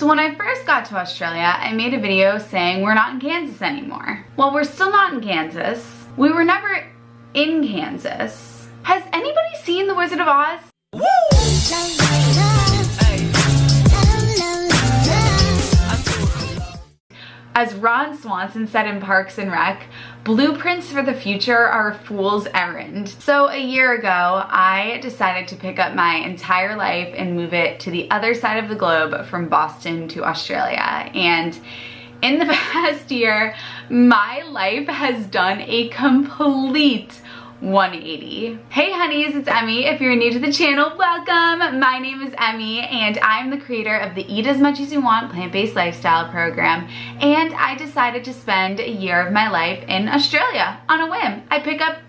So when I first got to Australia, I made a video saying we're not in Kansas anymore. Well, we're still not in Kansas. We were never in Kansas. Has anybody seen The Wizard of Oz? Woo! As Ron Swanson said in Parks and Rec, blueprints for the future are a fool's errand. So a year ago, I decided to pick up my entire life and move it to the other side of the globe from Boston to Australia. And in the past year, my life has done a complete 180. Hey honeys, it's Emmy. If you're new to the channel, welcome. My name is Emmy and I'm the creator of the Eat As Much As You Want plant-based lifestyle program, and I decided to spend a year of my life in Australia on a whim. I picked up,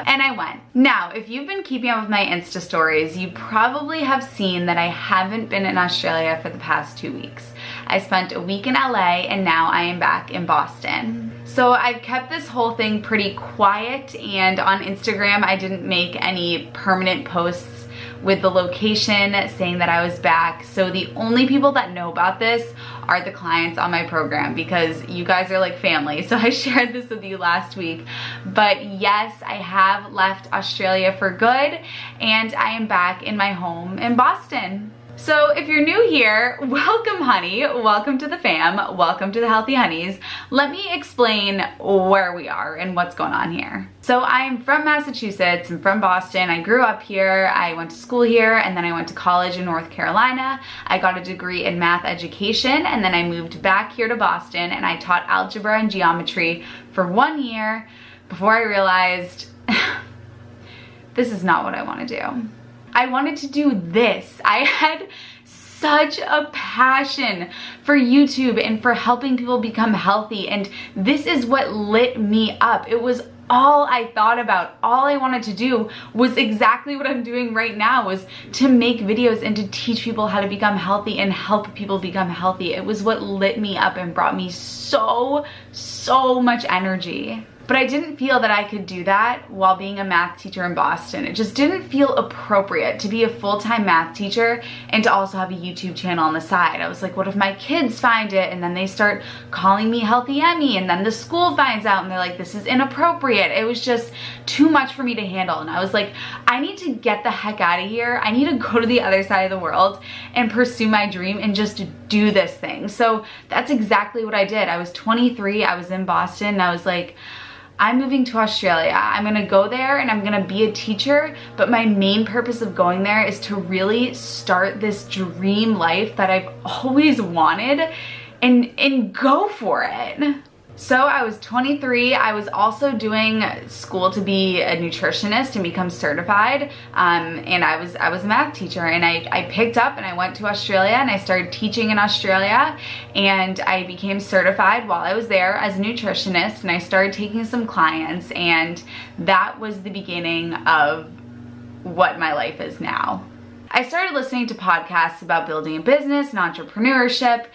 and I went. Now, if you've been keeping up with my Insta stories, you probably have seen that I haven't been in Australia for the past 2 weeks. I spent a week in LA and now I am back in Boston. So I've kept this whole thing pretty quiet, and on Instagram I didn't make any permanent posts with the location saying that I was back. So the only people that know about this are the clients on my program, because you guys are like family. So I shared this with you last week. But yes, I have left Australia for good and I am back in my home in Boston. So if you're new here, welcome honey, welcome to the fam, welcome to the Healthy Hunnies. Let me explain where we are and what's going on here. So I'm from Massachusetts, I'm from Boston, I grew up here, I went to school here, and then I went to college in North Carolina. I got a degree in math education, and then I moved back here to Boston and I taught algebra and geometry for 1 year before I realized this is not what I want to do. I wanted to do this. I had such a passion for YouTube and for helping people become healthy, and this is what lit me up. It was all I thought about. All I wanted to do was exactly what I'm doing right now, was to make videos and to teach people how to become healthy and help people become healthy. It was what lit me up and brought me so much energy. But I didn't feel that I could do that while being a math teacher in Boston. It just didn't feel appropriate to be a full-time math teacher and to also have a YouTube channel on the side. I was like, what if my kids find it and then they start calling me Healthy Emmy, and then the school finds out and they're like, this is inappropriate. It was just too much for me to handle. And I was like, I need to get the heck out of here. I need to go to the other side of the world and pursue my dream and just do this thing. So that's exactly what I did. I was 23, I was in Boston, and I was like, I'm moving to Australia. I'm gonna go there and I'm gonna be a teacher, but my main purpose of going there is to really start this dream life that I've always wanted and go for it. So I was 23, I was also doing school to be a nutritionist and become certified, and I was a math teacher, and I picked up and I went to Australia and I started teaching in Australia, and I became certified while I was there as a nutritionist, and I started taking some clients, and that was the beginning of what my life is now. I started listening to podcasts about building a business and entrepreneurship,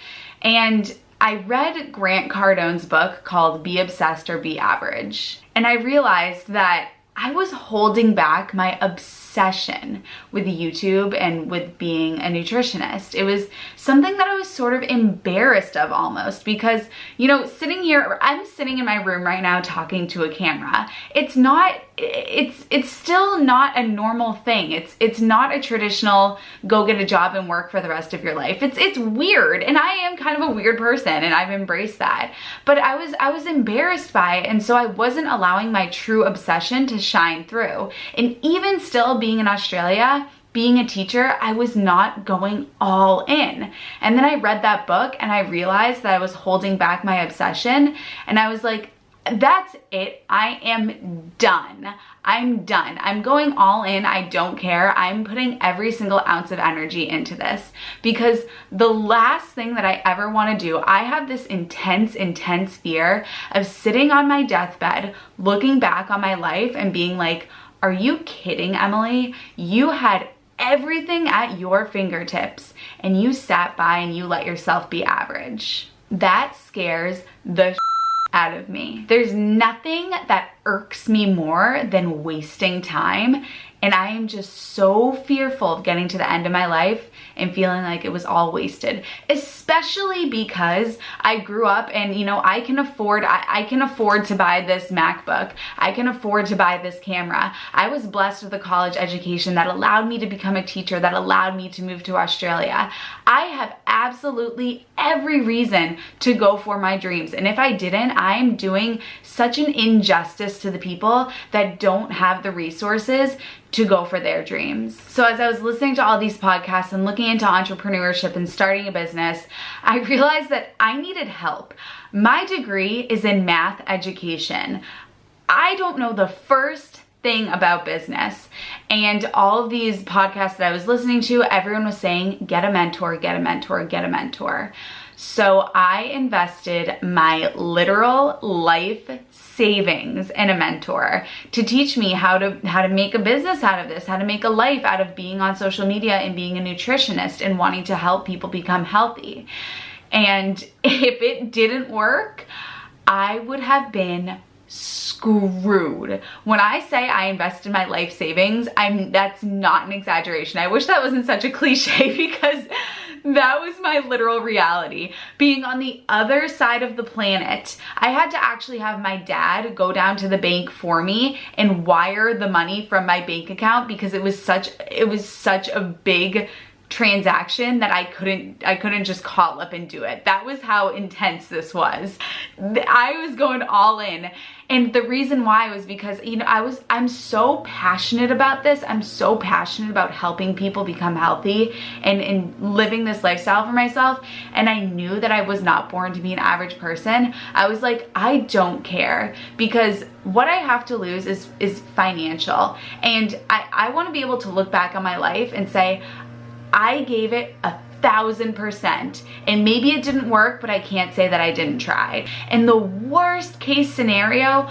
and I read Grant Cardone's book called Be Obsessed or Be Average, and I realized that I was holding back my obsession with YouTube and with being a nutritionist. It was something that I was sort of embarrassed of almost, because, you know, I'm sitting in my room right now talking to a camera. It's still not a normal thing. It's not a traditional go get a job and work for the rest of your life. It's weird, and I am kind of a weird person, and I've embraced that. But I was embarrassed by it, and so I wasn't allowing my true obsession to shine through. And even still being in Australia, being a teacher, I was not going all in. And then I read that book and I realized that I was holding back my obsession, and I was like, that's it. I am done. I'm done. I'm going all in. I don't care. I'm putting every single ounce of energy into this, because the last thing that I ever want to do, I have this intense fear of sitting on my deathbed, looking back on my life and being like, are you kidding, Emily? You had everything at your fingertips and you sat by and you let yourself be average. That scares the out of me. There's nothing that irks me more than wasting time And I am just so fearful of getting to the end of my life and feeling like it was all wasted, especially because I grew up and, you know, I can afford to buy this MacBook. I can afford to buy this camera. I was blessed with a college education that allowed me to become a teacher, that allowed me to move to Australia. I have absolutely every reason to go for my dreams. And if I didn't, I am doing such an injustice to the people that don't have the resources to go for their dreams. So as I was listening to all these podcasts and looking into entrepreneurship and starting a business, I realized that I needed help. My degree is in math education. I don't know the first thing about business. And all of these podcasts that I was listening to, everyone was saying, get a mentor, get a mentor, get a mentor. So I invested my literal life savings in a mentor to teach me how to make a business out of this, how to make a life out of being on social media and being a nutritionist and wanting to help people become healthy. And if it didn't work, I would have been screwed. When I say I invested my life savings, that's not an exaggeration. I wish that wasn't such a cliche because that was my literal reality. Being on the other side of the planet, I had to actually have my dad go down to the bank for me and wire the money from my bank account because it was such a big transaction that I couldn't just call up and do it. That was how intense this was. I was going all in. And the reason why was because, you know, I'm so passionate about this. I'm so passionate about helping people become healthy and living this lifestyle for myself. And I knew that I was not born to be an average person. I was like, I don't care, because what I have to lose is financial. And I want to be able to look back on my life and say, I gave it 1,000%, and maybe it didn't work, but I can't say that I didn't try. And the worst case scenario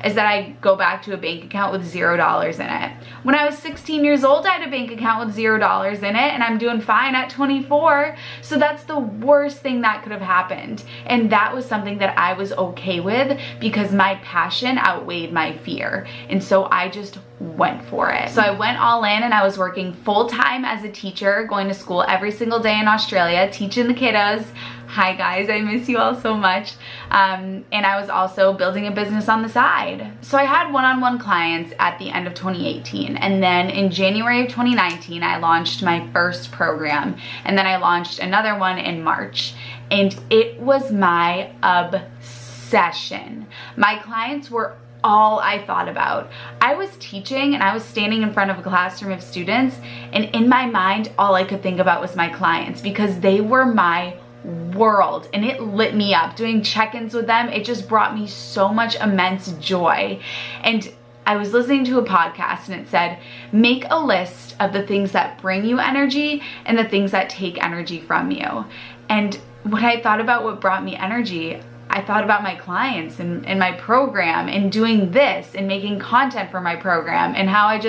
is that I go back to a bank account with $0 in it. When I was 16 years old, I had a bank account with $0 in it, and I'm doing fine at 24. So that's the worst thing that could have happened. And that was something that I was okay with because my passion outweighed my fear. And so I just went for it. So I went all in, and I was working full-time as a teacher, going to school every single day in Australia, teaching the kiddos. Hi guys, I miss you all so much. And I was also building a business on the side. So I had one-on-one clients at the end of 2018. And then in January of 2019, I launched my first program. And then I launched another one in March. And it was my obsession. My clients were all I thought about. I was teaching and I was standing in front of a classroom of students, and in my mind, all I could think about was my clients because they were my world, and it lit me up. Doing check-ins with them, it just brought me so much immense joy. And I was listening to a podcast and it said, make a list of the things that bring you energy and the things that take energy from you. And when I thought about what brought me energy, I thought about my clients and my program and doing this and making content for my program, and how I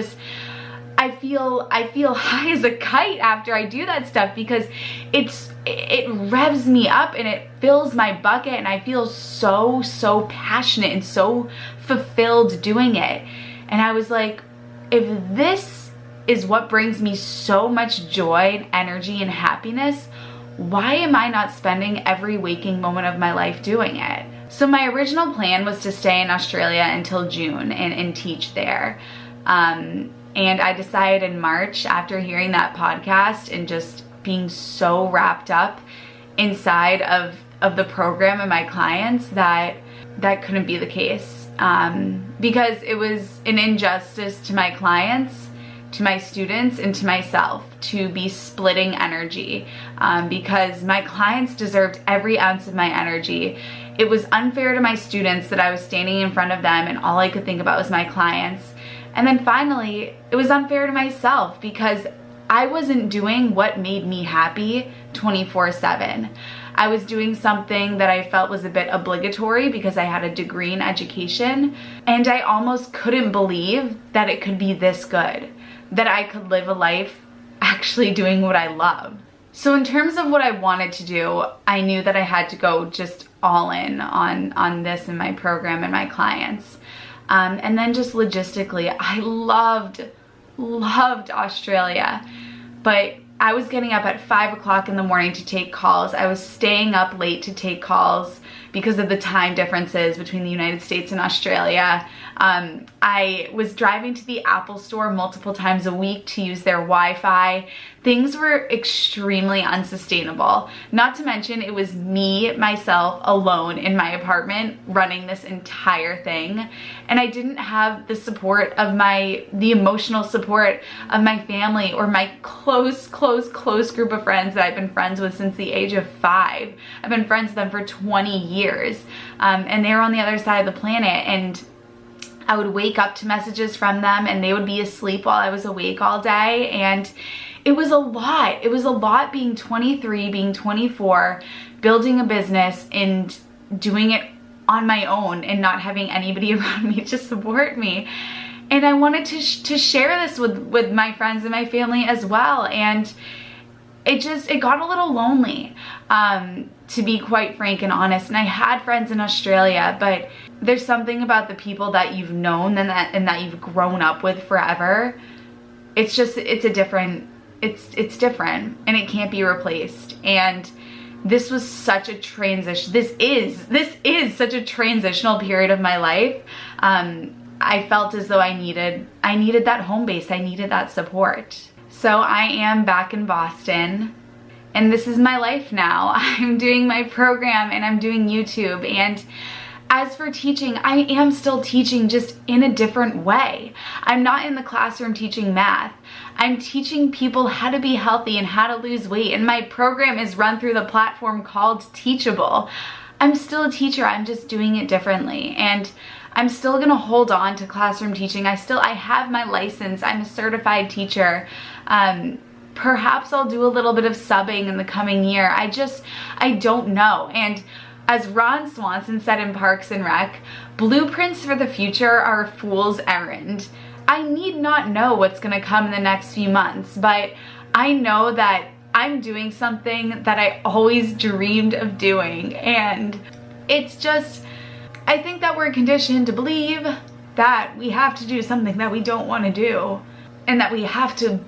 feel high as a kite after I do that stuff because it revs me up and it fills my bucket, and I feel so passionate and so fulfilled doing it. And I was like, if this is what brings me so much joy and energy and happiness, why am I not spending every waking moment of my life doing it? So my original plan was to stay in Australia until June and teach there. And I decided in March, after hearing that podcast and just being so wrapped up inside of the program and my clients, that couldn't be the case. Because it was an injustice to my clients, to my students, and to myself to be splitting energy, because my clients deserved every ounce of my energy. It was unfair to my students that I was standing in front of them and all I could think about was my clients. And then finally, it was unfair to myself because I wasn't doing what made me happy 24/7. I was doing something that I felt was a bit obligatory because I had a degree in education, and I almost couldn't believe that it could be this good, that I could live a life actually doing what I love. So in terms of what I wanted to do, I knew that I had to go just all in on this and my program and my clients. And then just logistically, I loved Australia, but I was getting up at 5 o'clock in the morning to take calls. I was staying up late to take calls because of the time differences between the United States and Australia. I was driving to the Apple store multiple times a week to use their Wi-Fi. Things were extremely unsustainable. Not to mention it was me, myself, alone in my apartment running this entire thing. And I didn't have the support of the emotional support of my family or my close group of friends that I've been friends with since the age of 5. I've been friends with them for 20 years. And they were on the other side of the planet, and I would wake up to messages from them and they would be asleep while I was awake all day. And it was a lot. It was a lot being 23, being 24, building a business and doing it on my own and not having anybody around me to support me. And I wanted to share this with my friends and my family as well. And it got a little lonely, to be quite frank and honest. And I had friends in Australia, but there's something about the people that you've known and that you've grown up with forever. It's different, and it can't be replaced. And this was such a transition. This is such a transitional period of my life. I felt as though I needed that home base. I needed that support. So I am back in Boston, and this is my life now. I'm doing my program and I'm doing YouTube. And as for teaching, I am still teaching, just in a different way. I'm not in the classroom teaching math. I'm teaching people how to be healthy and how to lose weight. And my program is run through the platform called Teachable. I'm still a teacher. I'm just doing it differently. And I'm still gonna hold on to classroom teaching. I have my license. I'm a certified teacher. Perhaps I'll do a little bit of subbing in the coming year. I don't know. And as Ron Swanson said in Parks and Rec, blueprints for the future are a fool's errand. I need not know what's gonna come in the next few months, but I know that I'm doing something that I always dreamed of doing. And it's just, I think that we're conditioned to believe that we have to do something that we don't want to do, and that we have to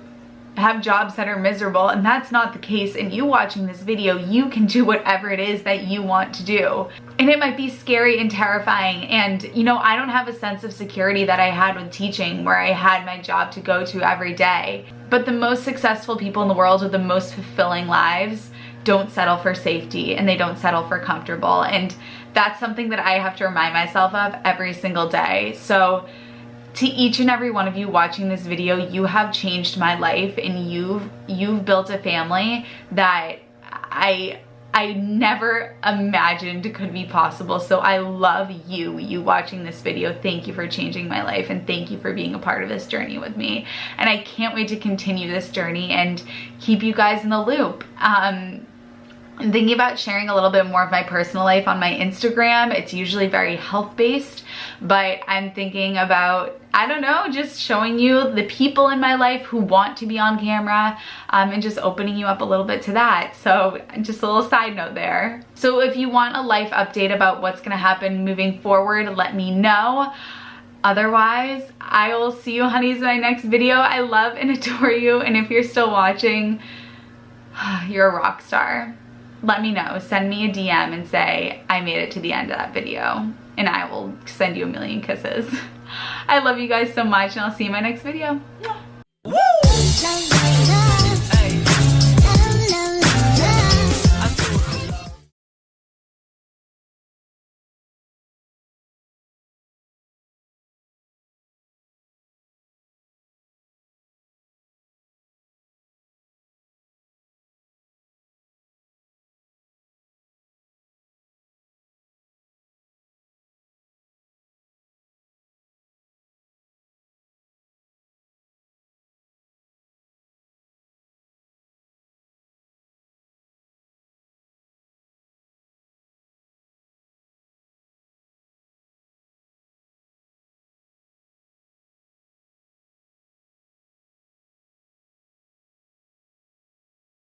have jobs that are miserable, and that's not the case. And you watching this video, you can do whatever it is that you want to do. And it might be scary and terrifying, and you know, I don't have a sense of security that I had with teaching, where I had my job to go to every day. But the most successful people in the world with the most fulfilling lives don't settle for safety, and they don't settle for comfortable. And that's something that I have to remind myself of every single day. So to each and every one of you watching this video, you have changed my life, and you've built a family that I never imagined could be possible. So I love you watching this video. Thank you for changing my life, and thank you for being a part of this journey with me. And I can't wait to continue this journey and keep you guys in the loop. I'm thinking about sharing a little bit more of my personal life on my Instagram. It's usually very health-based, but I'm thinking about, I don't know, just showing you the people in my life who want to be on camera, and just opening you up a little bit to that. So just a little side note there. So if you want a life update about what's gonna happen moving forward, let me know. Otherwise, I will see you honeys in my next video. I love and adore you, and if you're still watching, you're a rock star. Let me know. Send me a DM and say I made it to the end of that video, and I will send you a million kisses. I love you guys so much, and I'll see you in my next video. Woo!